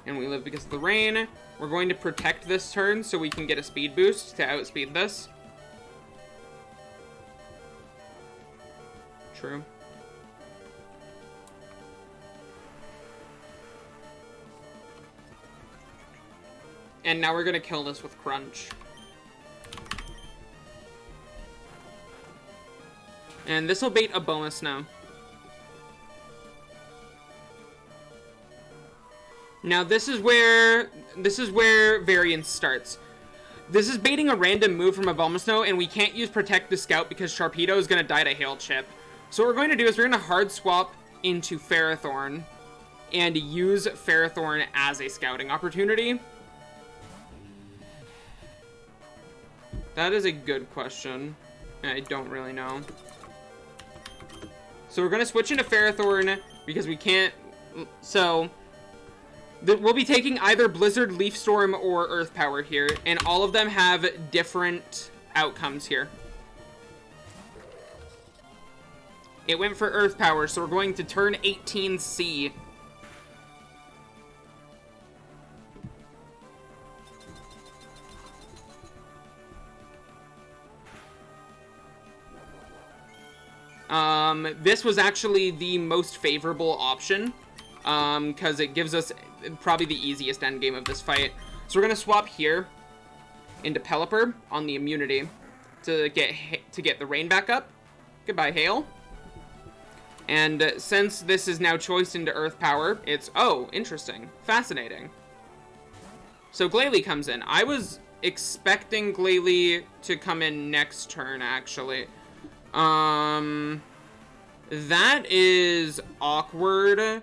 And we live because of the rain. We're going to protect this turn so we can get a speed boost to outspeed this. True. And now we're gonna kill this with Crunch. And this will bait a bonus now. Now this is where variance starts. This is baiting a random move from a Bulmasnow, and we can't use Protect the Scout because Sharpedo is gonna die to Hail Chip. So what we're going to do is we're gonna hard swap into Ferrothorn and use Ferrothorn as a scouting opportunity. That is a good question. I don't really know. So we're going to switch into Ferrothorn because we can't... So, we'll be taking either Blizzard, Leaf Storm, or Earth Power here. And all of them have different outcomes here. It went for Earth Power, so we're going to turn 18 C. This was actually the most favorable option, because it gives us probably the easiest endgame of this fight. So we're gonna swap here into Pelipper on the immunity to get the rain back up. Goodbye, Hail. And since this is now choiced into Earth Power, it's, oh, interesting, fascinating. So Glalie comes in. I was expecting Glalie to come in next turn, actually. That is awkward.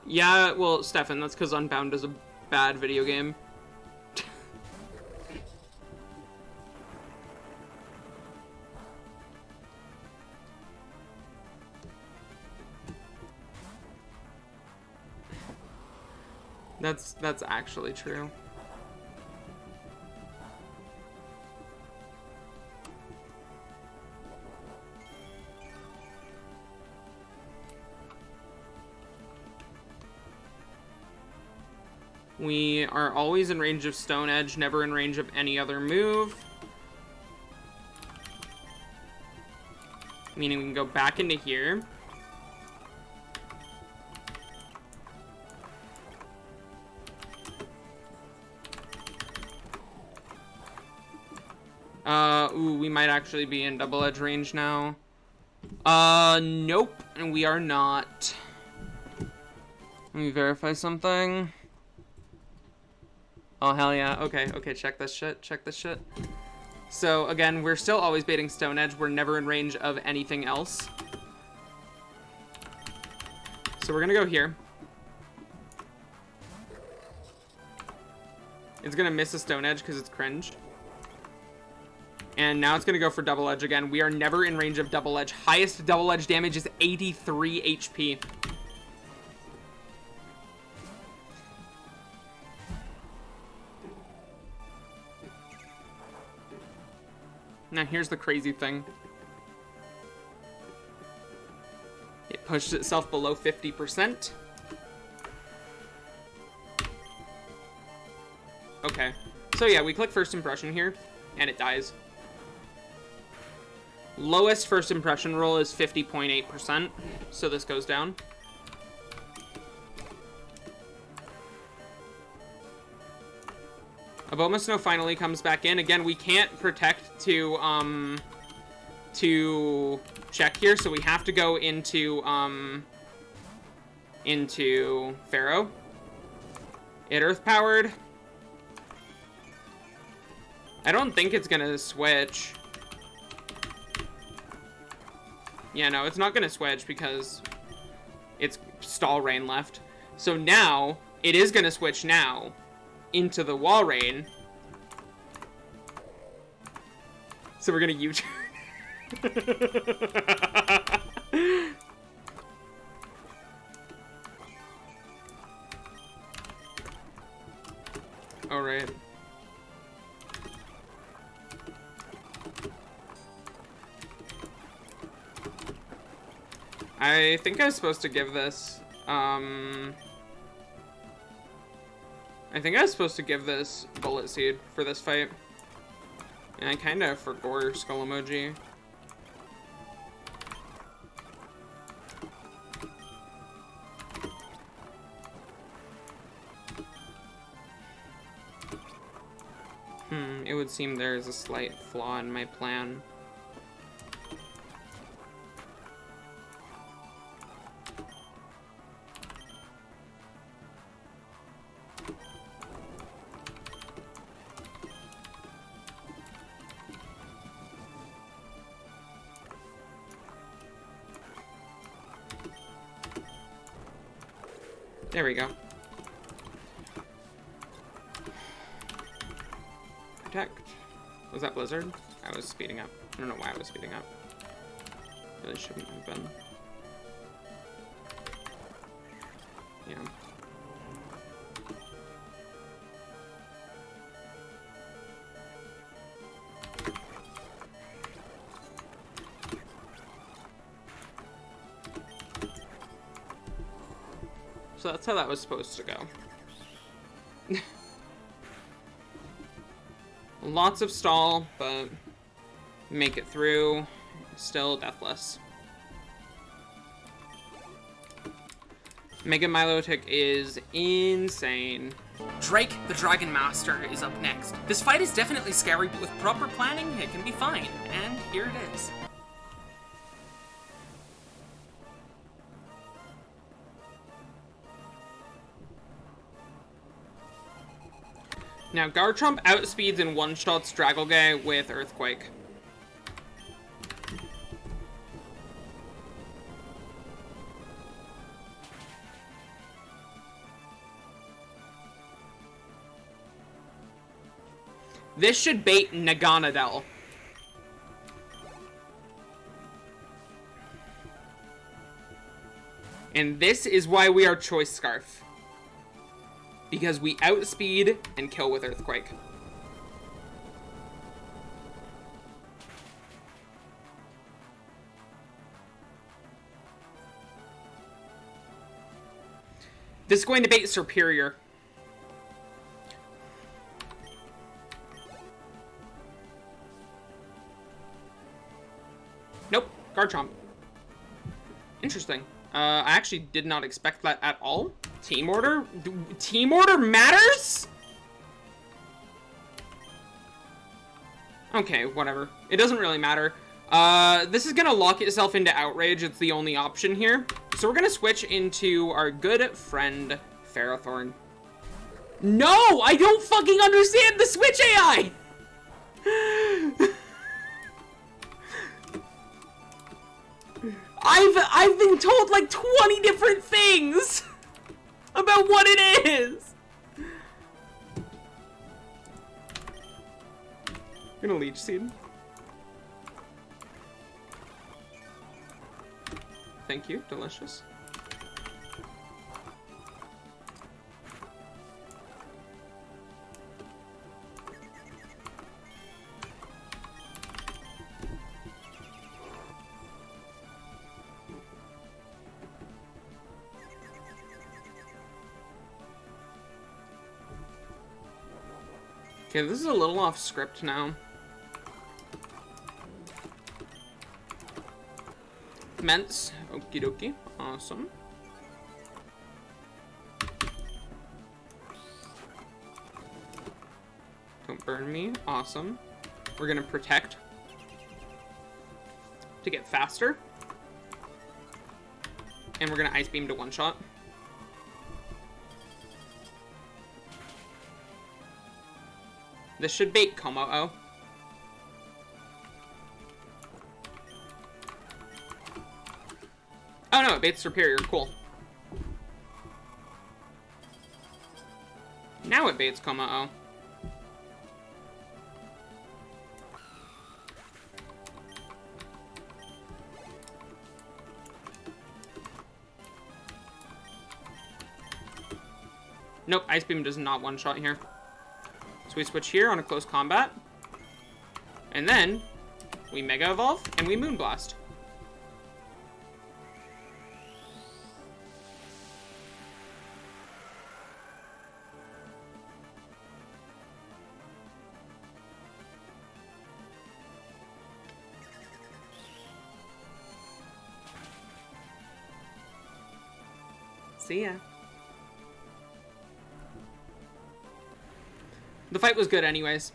Yeah, well, Stefan, that's because Unbound is a bad video game. That's actually true. We are always in range of Stone Edge, never in range of any other move. Meaning we can go back into here. Ooh, we might actually be in double edge range now. Nope, and we are not. Let me verify something. Oh, hell yeah. Okay, check this shit. So, again, we're still always baiting Stone Edge. We're never in range of anything else. So we're gonna go here. It's gonna miss a Stone Edge because it's cringe. And now it's gonna go for double edge again. We are never in range of double edge. Highest double edge damage is 83 HP. Now here's the crazy thing. It pushed itself below 50%. Okay. So yeah, we click first impression here, and it dies. Lowest first impression roll is 50.8%, so this goes down. Aboma Snow finally comes back in. Again, we can't protect to check here, so we have to go into Pharaoh. It earth powered. I don't think it's gonna switch. Yeah, no, it's not gonna switch because it's stall rain left. So now it is gonna switch now into the wall rain. So we're gonna U-turn. All right. I think I was supposed to give this, I think I was supposed to give this Bullet Seed for this fight. And I kind of forgot Skull Emoji. It would seem there is a slight flaw in my plan. There we go. Protect. Was that Blizzard? I was speeding up. I don't know why I was speeding up. Really shouldn't have been. Yeah. So that's how that was supposed to go. Lots of stall, but make it through. Still deathless. Mega Milotic is insane. Drake, the Dragon Master, is up next. This fight is definitely scary, but with proper planning, it can be fine. And here it is. Now, Garchomp outspeeds and one-shots Dragalge with Earthquake. This should bait Naganadel. And this is why we are Choice Scarf. because we outspeed and kill with Earthquake. This is going to bait Superior. Nope, Garchomp. Interesting. I actually did not expect that at all. Team order? Team order matters? Okay, whatever. It doesn't really matter. This is gonna lock itself into Outrage. It's the only option here. So we're gonna switch into our good friend, Ferrothorn. No! I don't fucking understand the Switch AI! I've been told like 20 different things about what it is. I'm gonna Leech Seed. Thank you, delicious. Okay, this is a little off script now. Ments. Okie dokie. Awesome. Don't burn me. Awesome. We're gonna protect to get faster. And we're gonna Ice Beam to one-shot. This should bait Como-O. Oh no, it baits Superior. Cool. Now it baits Como-O. Nope, Ice Beam does not one-shot here. So we switch here on a close combat. And then we Mega Evolve and we Moonblast. See ya. The fight was good anyways.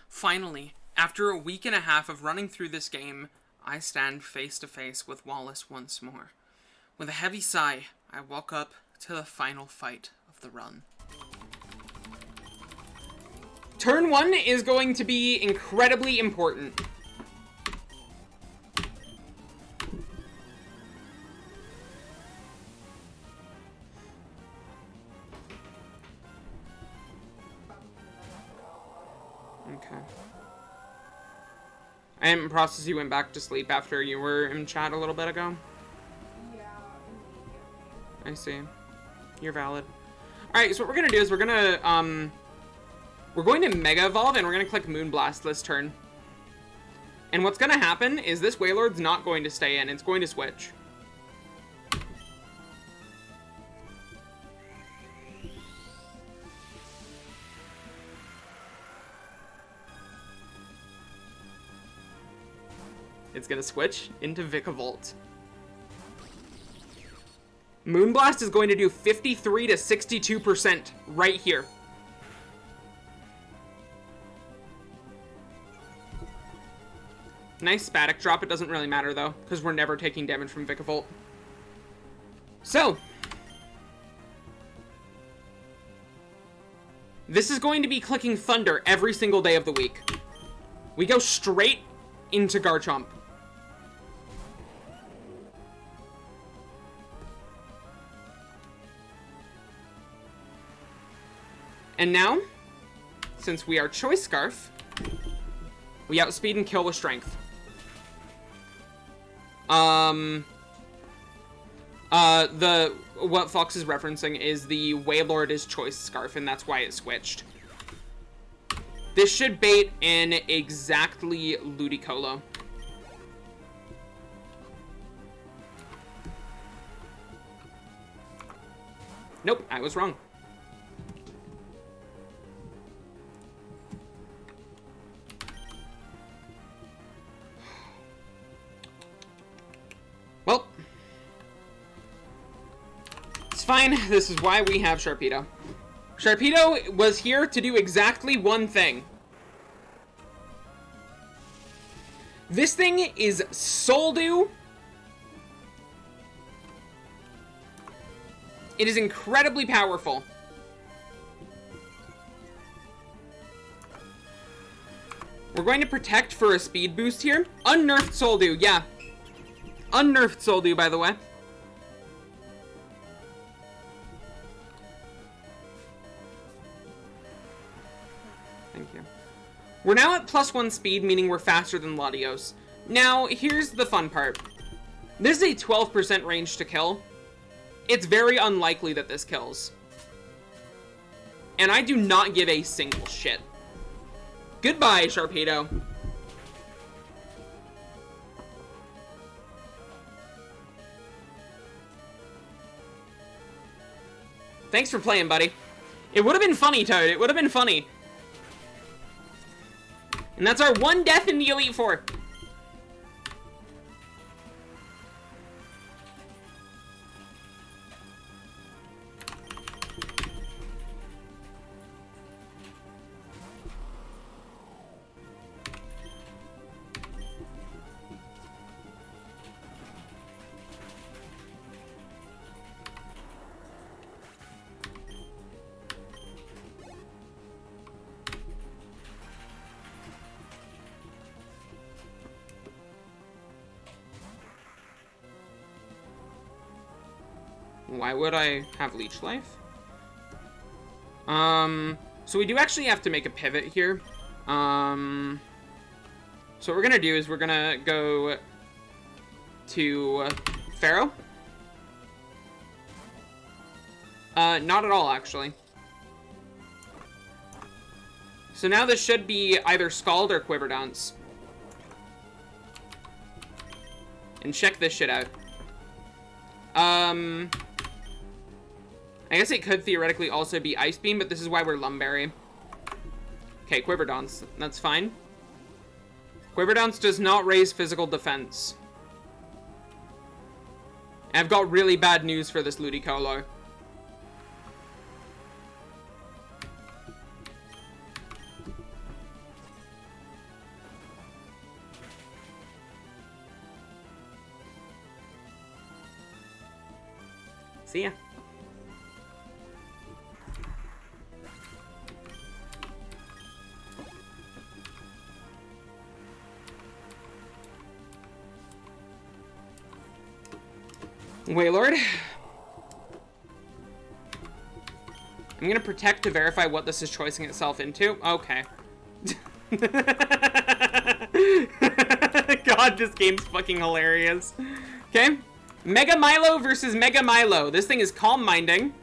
Finally, after a week and a half of running through this game, I stand face to face with Wallace once more. With a heavy sigh, I walk up to the final fight of the run. Turn 1 is going to be incredibly important. Okay. And Process, you went back to sleep after you were in chat a little bit ago? Yeah. I see. You're valid. Alright, so what we're gonna do is we're going to Mega Evolve and we're gonna click Moonblast this turn. And what's gonna happen is this Wailord's not going to stay in, it's going to switch. It's gonna switch into Vikavolt. Moonblast is going to do 53 to 62% right here. Nice Spatic drop. It doesn't really matter though, because we're never taking damage from Vikavolt. So, this is going to be clicking Thunder every single day of the week. We go straight into Garchomp. And now, since we are Choice Scarf, we outspeed and kill with Strength. What Fox is referencing is the Waylord's Choice Scarf, and that's why it switched. This should bait in exactly Ludicolo. Nope, I was wrong. Well, it's fine. This is why we have Sharpedo. Sharpedo was here to do exactly one thing. This thing is Soldew. It is incredibly powerful. We're going to protect for a speed boost here. Unnerfed Soldew, yeah. Unnerfed Soldew, by the way. Thank you. We're now at +1 speed, meaning we're faster than Latios. Now, here's the fun part. This is a 12% range to kill. It's very unlikely that this kills. And I do not give a single shit. Goodbye, Sharpedo. Thanks for playing, buddy. It would have been funny, Toad. It would have been funny. And that's our one death in the Elite Four. Why would I have Leech Life? So we do actually have to make a pivot here. So what we're gonna do is we're gonna go to Pharaoh. Not at all, actually. So now this should be either Scald or Quiver Dance. And check this shit out. I guess it could theoretically also be Ice Beam, but this is why we're Lumberry. Okay, Quiver Dance. That's fine. Quiver Dance does not raise physical defense. And I've got really bad news for this Ludicolo. See ya. Waylord. I'm gonna protect to verify what this is choicing itself into. Okay. God, this game's fucking hilarious. Okay. Mega Milo versus Mega Milo. This thing is Calm Minding.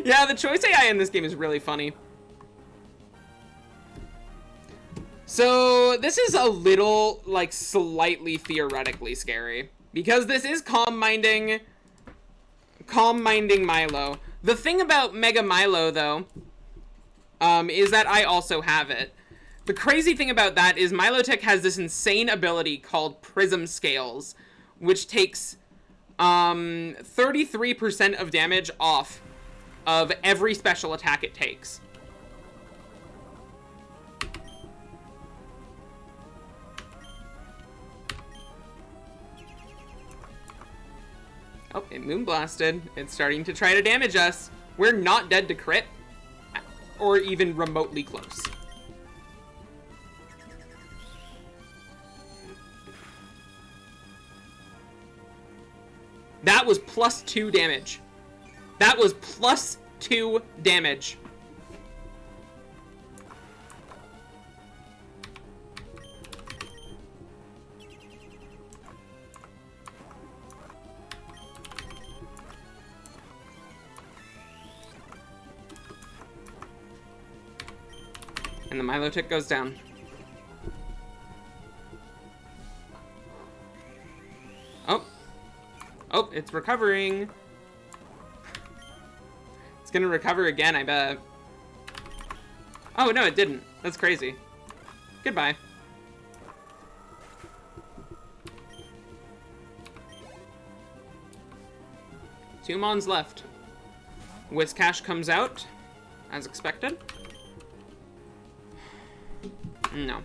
Yeah, the choice AI in this game is really funny. So, this is a little, like, slightly theoretically scary. Because this is Calm Minding Milo. The thing about Mega Milo, though, is that I also have it. The crazy thing about that is Milotech has this insane ability called Prism Scales, which takes 33% of damage off of every special attack it takes. Oh, it Moonblasted. It's starting to try to damage us. We're not dead to crit, or even remotely close. That was +2 damage. That was +2 damage. And the Milo tick goes down. Oh. Oh, it's recovering. It's gonna recover again, I bet. Oh, no, it didn't. That's crazy. Goodbye. Two Mons left. Whiscash comes out, as expected. No.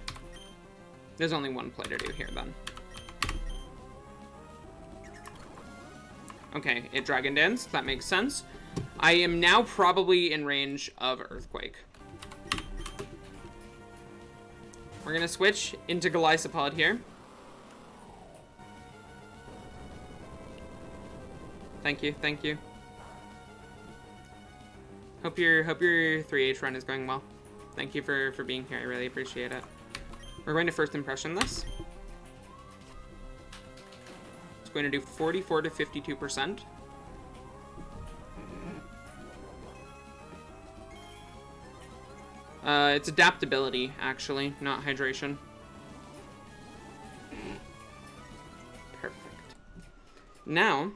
There's only one play to do here, then. Okay, it Dragon Danced. That makes sense. I am now probably in range of Earthquake. We're gonna switch into Glacia here. Thank you, thank you. Hope your 3H run is going well. Thank you for being here, I really appreciate it. We're going to first impression this. It's going to do 44 to 52%. It's adaptability, actually, not hydration. Perfect. Now,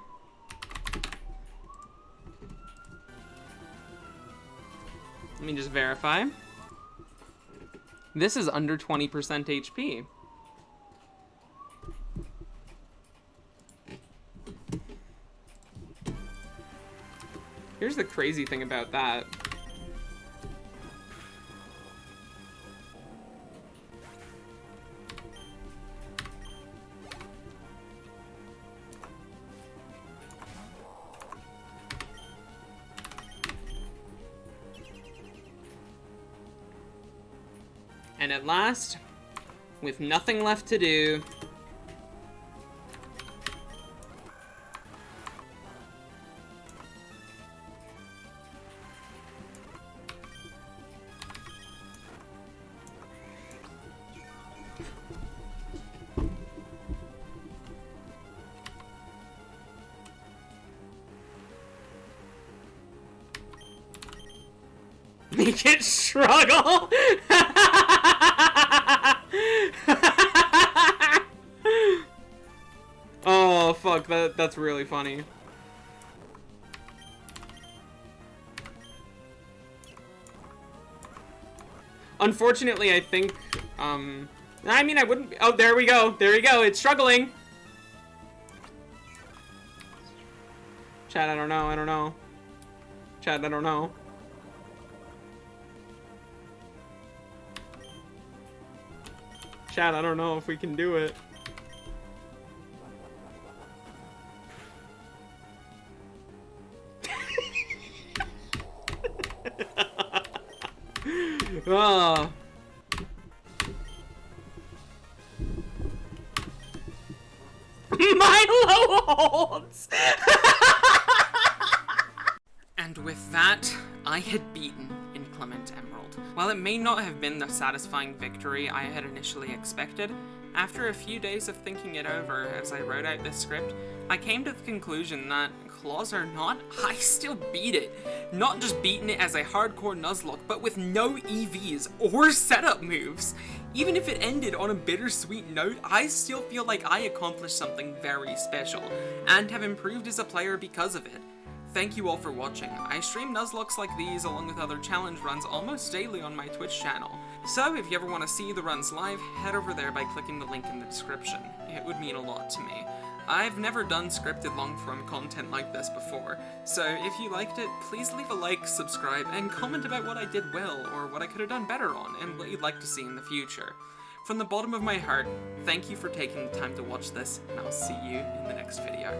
let me just verify. This is under 20% HP. Here's the crazy thing about that. And at last, with nothing left to do, make it struggle. Oh, fuck, that's really funny. Unfortunately, I think, I mean, I wouldn't, oh, there we go, it's struggling. Chat, I don't know. Chat, I don't know. Chat, I don't know if we can do it. Oh. Milo holds! And with that, I had beaten Inclement Emerald. While it may not have been the satisfying victory I had initially expected, after a few days of thinking it over as I wrote out this script, I came to the conclusion that, claws or not, I still beat it. Not just beating it as a hardcore Nuzlocke, but with no EVs or setup moves. Even if it ended on a bittersweet note, I still feel like I accomplished something very special, and have improved as a player because of it. Thank you all for watching. I stream Nuzlockes like these along with other challenge runs almost daily on my Twitch channel. So if you ever want to see the runs live, head over there by clicking the link in the description. It would mean a lot to me. I've never done scripted long-form content like this before, so if you liked it, please leave a like, subscribe, and comment about what I did well, or what I could have done better on, and what you'd like to see in the future. From the bottom of my heart, thank you for taking the time to watch this, and I'll see you in the next video.